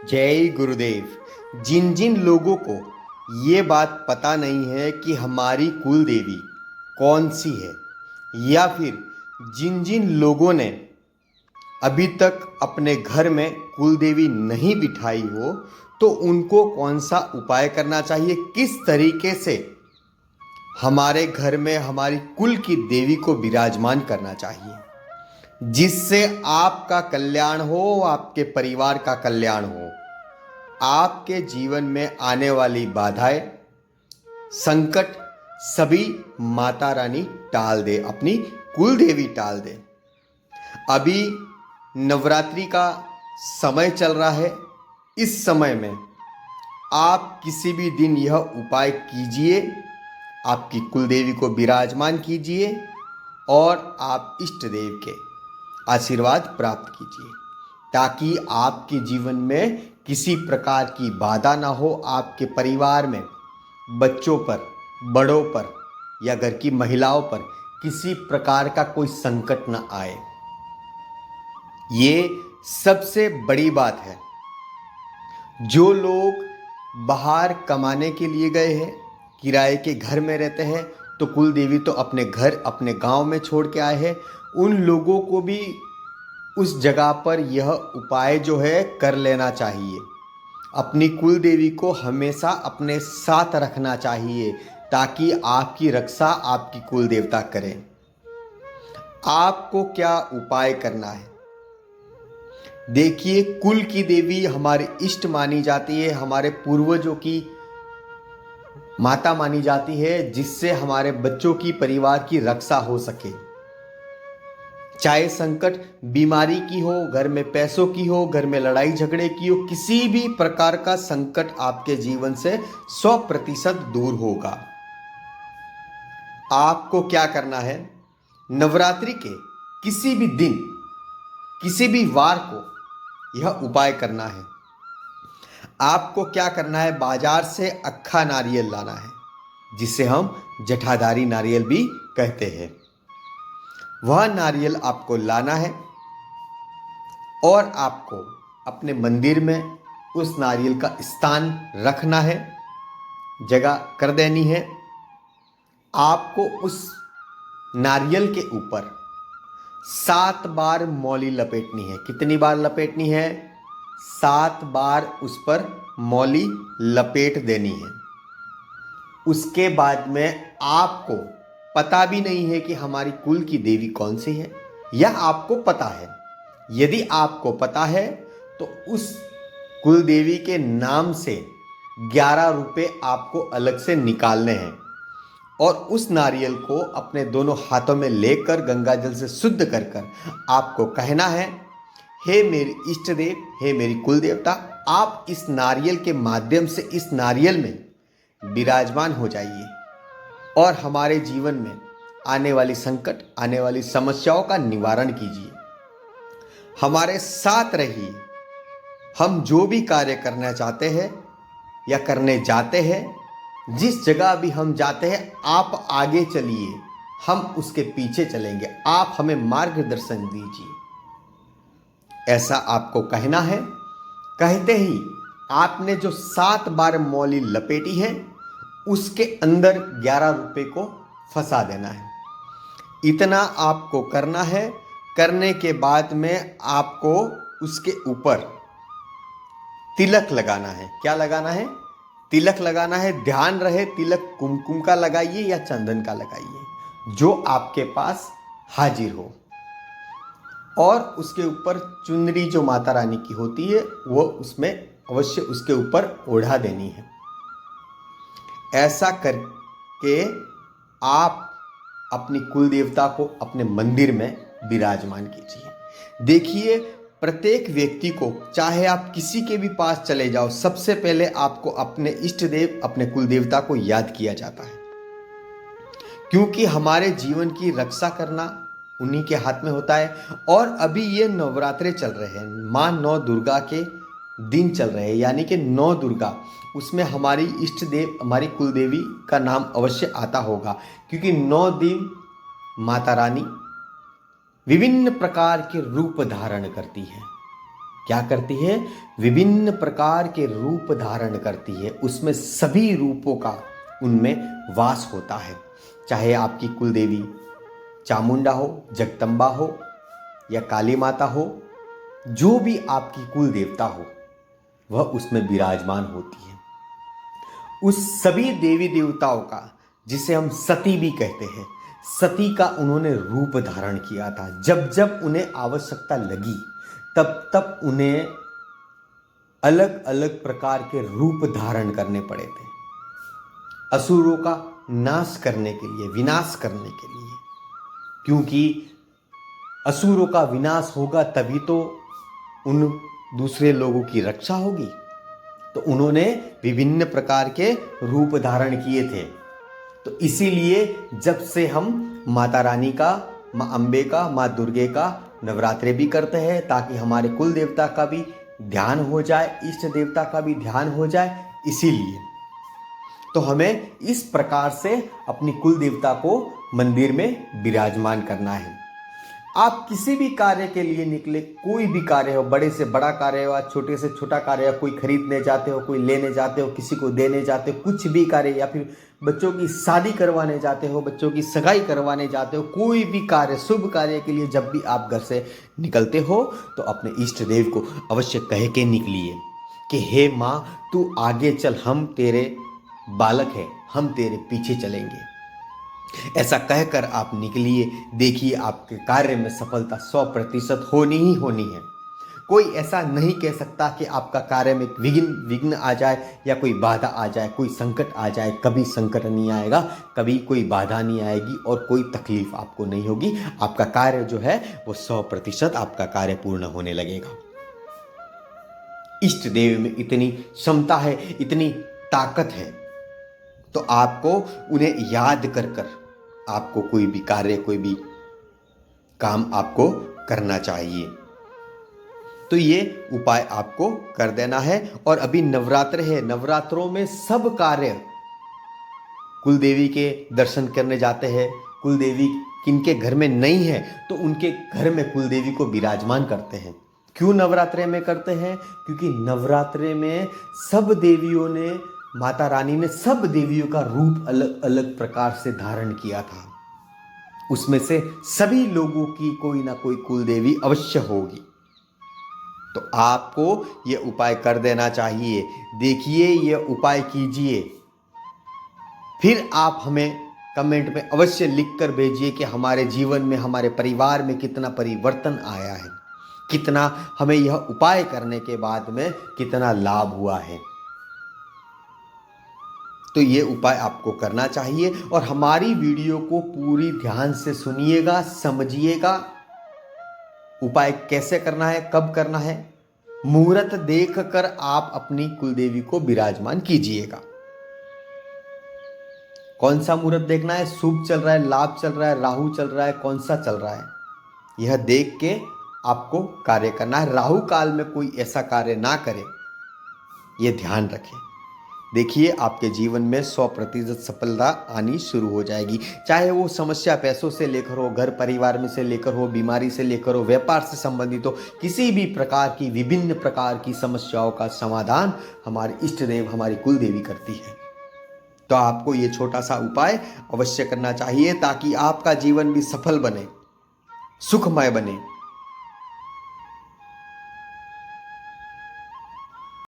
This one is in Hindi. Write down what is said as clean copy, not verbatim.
जय गुरुदेव। जिन जिन लोगों को ये बात पता नहीं है कि हमारी कुल देवी कौन सी है, या फिर जिन जिन लोगों ने अभी तक अपने घर में कुल देवी नहीं बिठाई हो, तो उनको कौन सा उपाय करना चाहिए, किस तरीके से हमारे घर में हमारी कुल की देवी को विराजमान करना चाहिए, जिससे आपका कल्याण हो, आपके परिवार का कल्याण हो, आपके जीवन में आने वाली बाधाएं, संकट सभी माता रानी टाल दे, अपनी कुल देवी टाल दे। अभी नवरात्रि का समय चल रहा है। इस समय में आप किसी भी दिन यह उपाय कीजिए, आपकी कुल देवी को विराजमान कीजिए और आप इष्ट देव के आशीर्वाद प्राप्त कीजिए, ताकि आपके जीवन में किसी प्रकार की बाधा ना हो, आपके परिवार में बच्चों पर, बड़ों पर या घर की महिलाओं पर किसी प्रकार का कोई संकट ना आए। ये सबसे बड़ी बात है। जो लोग बाहर कमाने के लिए गए हैं, किराए के घर में रहते हैं, तो कुल देवी तो अपने घर, अपने गांव में छोड़ के आए हैं। उन लोगों को भी उस जगह पर यह उपाय जो है कर लेना चाहिए। अपनी कुल देवी को हमेशा अपने साथ रखना चाहिए, ताकि आपकी रक्षा आपकी कुल देवता करें। आपको क्या उपाय करना है? देखिए, कुल की देवी हमारी इष्ट मानी जाती है, हमारे पूर्वजों की माता मानी जाती है, जिससे हमारे बच्चों की, परिवार की रक्षा हो सके। चाहे संकट बीमारी की हो, घर में पैसों की हो, घर में लड़ाई झगड़े की हो, किसी भी प्रकार का संकट आपके जीवन से 100% दूर होगा। आपको क्या करना है? नवरात्रि के किसी भी दिन, किसी भी वार को यह उपाय करना है। आपको क्या करना है? बाजार से अक्खा नारियल लाना है, जिसे हम जटाधारी नारियल भी कहते हैं। वह नारियल आपको लाना है और आपको अपने मंदिर में उस नारियल का स्थान रखना है, जगह कर देनी है। आपको उस नारियल के ऊपर 7 बार मौली लपेटनी है। कितनी बार लपेटनी है? 7 बार उस पर मौली लपेट देनी है। उसके बाद में आपको पता भी नहीं है कि हमारी कुल की देवी कौन सी है, या आपको पता है। यदि आपको पता है तो उस कुल देवी के नाम से 11 रुपये आपको अलग से निकालने हैं और उस नारियल को अपने दोनों हाथों में लेकर गंगा जल से शुद्ध कर कर आपको कहना है, हे मेरी इष्ट देव, हे मेरी कुल देवता, आप इस नारियल के माध्यम से इस नारियल में विराजमान हो जाइए और हमारे जीवन में आने वाली संकट, आने वाली समस्याओं का निवारण कीजिए। हमारे साथ रहिए। हम जो भी कार्य करना चाहते हैं या करने जाते हैं, जिस जगह भी हम जाते हैं, आप आगे चलिए, हम उसके पीछे चलेंगे। आप हमें मार्गदर्शन दीजिए, ऐसा आपको कहना है। कहते ही आपने जो 7 बार मौली लपेटी है, उसके अंदर 11 रुपये को फंसा देना है। इतना आपको करना है। करने के बाद में आपको उसके ऊपर तिलक लगाना है। क्या लगाना है? तिलक लगाना है। ध्यान रहे, तिलक कुमकुम का लगाइए या चंदन का लगाइए, जो आपके पास हाजिर हो। और उसके ऊपर चुनरी जो माता रानी की होती है, वो उसमें अवश्य उसके ऊपर ओढ़ा देनी है। ऐसा करके आप अपनी कुल देवता को अपने मंदिर में विराजमान कीजिए। देखिए, प्रत्येक व्यक्ति को, चाहे आप किसी के भी पास चले जाओ, सबसे पहले आपको अपने इष्ट देव, अपने कुल देवता को याद किया जाता है, क्योंकि हमारे जीवन की रक्षा करना उन्हीं के हाथ में होता है। और अभी ये नवरात्रे चल रहे हैं, माँ 9 दुर्गा के दिन चल रहे हैं, यानी कि 9 दुर्गा। उसमें हमारी इष्ट देव, हमारी कुल देवी का नाम अवश्य आता होगा, क्योंकि 9 दिन माता रानी विभिन्न प्रकार के रूप धारण करती है। क्या करती है? विभिन्न प्रकार के रूप धारण करती है। उसमें सभी रूपों का उनमें वास होता है। चाहे आपकी कुल देवी चामुंडा हो, जगदम्बा हो या काली माता हो, जो भी आपकी कुल देवता हो वह उसमें विराजमान होती है। उस सभी देवी देवताओं का, जिसे हम सती भी कहते हैं, सती का उन्होंने रूप धारण किया था। जब जब उन्हें आवश्यकता लगी तब तब उन्हें अलग अलग प्रकार के रूप धारण करने पड़े थे, असुरों का नाश करने के लिए, विनाश करने के लिए। क्योंकि असुरों का विनाश होगा तभी तो उन दूसरे लोगों की रक्षा होगी। तो उन्होंने विभिन्न प्रकार के रूप धारण किए थे। तो इसीलिए जब से हम माता रानी का, माँ अम्बे का, माँ दुर्गे का नवरात्रे भी करते हैं, ताकि हमारे कुल देवता का भी ध्यान हो जाए, इष्ट देवता का भी ध्यान हो जाए। इसीलिए तो हमें इस प्रकार से अपनी कुल देवता को मंदिर में विराजमान करना है। आप किसी भी कार्य के लिए निकले, कोई भी कार्य हो, बड़े से बड़ा कार्य हो, छोटे से छोटा कार्य हो, कोई खरीदने जाते हो, कोई लेने जाते हो, किसी को देने जाते हो, कुछ भी कार्य, या फिर बच्चों की शादी करवाने जाते हो, बच्चों की सगाई करवाने जाते हो, कोई भी कार्य, शुभ कार्य के लिए जब भी आप घर से निकलते हो तो अपने इष्ट देव को अवश्य कह के निकलिए कि हे माँ, तू आगे चल, हम तेरे बालक हैं, हम तेरे पीछे चलेंगे। ऐसा कहकर आप निकलिए। देखिए आपके कार्य में सफलता 100% होनी ही होनी है। कोई ऐसा नहीं कह सकता कि आपका कार्य में विघ्न आ जाए या कोई बाधा आ जाए, कोई संकट आ जाए। कभी संकट नहीं आएगा, कभी कोई बाधा नहीं आएगी और कोई तकलीफ आपको नहीं होगी। आपका कार्य जो है वो 100% आपका कार्य पूर्ण होने लगेगा। इष्ट देव में इतनी क्षमता है, इतनी ताकत है, तो आपको उन्हें याद कर कर आपको कोई भी कार्य, कोई भी काम आपको करना चाहिए। तो ये उपाय आपको कर देना है। और अभी नवरात्र है, नवरात्रों में सब कार्य, कुल देवी के दर्शन करने जाते हैं। कुल देवी किनके घर में नहीं है तो उनके घर में कुल देवी को विराजमान करते हैं। क्यों नवरात्रे में करते हैं? क्योंकि नवरात्रे में सब देवियों ने, माता रानी ने सब देवियों का रूप अलग अलग प्रकार से धारण किया था। उसमें से सभी लोगों की कोई ना कोई कुल देवी अवश्य होगी। तो आपको ये उपाय कर देना चाहिए। देखिए, ये उपाय कीजिए, फिर आप हमें कमेंट में अवश्य लिखकर भेजिए कि हमारे जीवन में, हमारे परिवार में कितना परिवर्तन आया है, कितना हमें यह उपाय करने के बाद में कितना लाभ हुआ है। तो ये उपाय आपको करना चाहिए और हमारी वीडियो को पूरी ध्यान से सुनिएगा, समझिएगा। उपाय कैसे करना है, कब करना है, मुहूर्त देखकर आप अपनी कुलदेवी को विराजमान कीजिएगा। कौन सा मुहूर्त देखना है, शुभ चल रहा है, लाभ चल रहा है, राहु चल रहा है, कौन सा चल रहा है, यह देख के आपको कार्य करना है। राहु काल में कोई ऐसा कार्य ना करे, यह ध्यान रखें। देखिए, आपके जीवन में 100% सफलता आनी शुरू हो जाएगी। चाहे वो समस्या पैसों से लेकर हो, घर परिवार में से लेकर हो, बीमारी से लेकर हो, व्यापार से संबंधित हो, किसी भी प्रकार की, विभिन्न प्रकार की समस्याओं का समाधान हमारे इष्ट देव, हमारी कुल देवी करती है। तो आपको ये छोटा सा उपाय अवश्य करना चाहिए ताकि आपका जीवन भी सफल बने, सुखमय बने।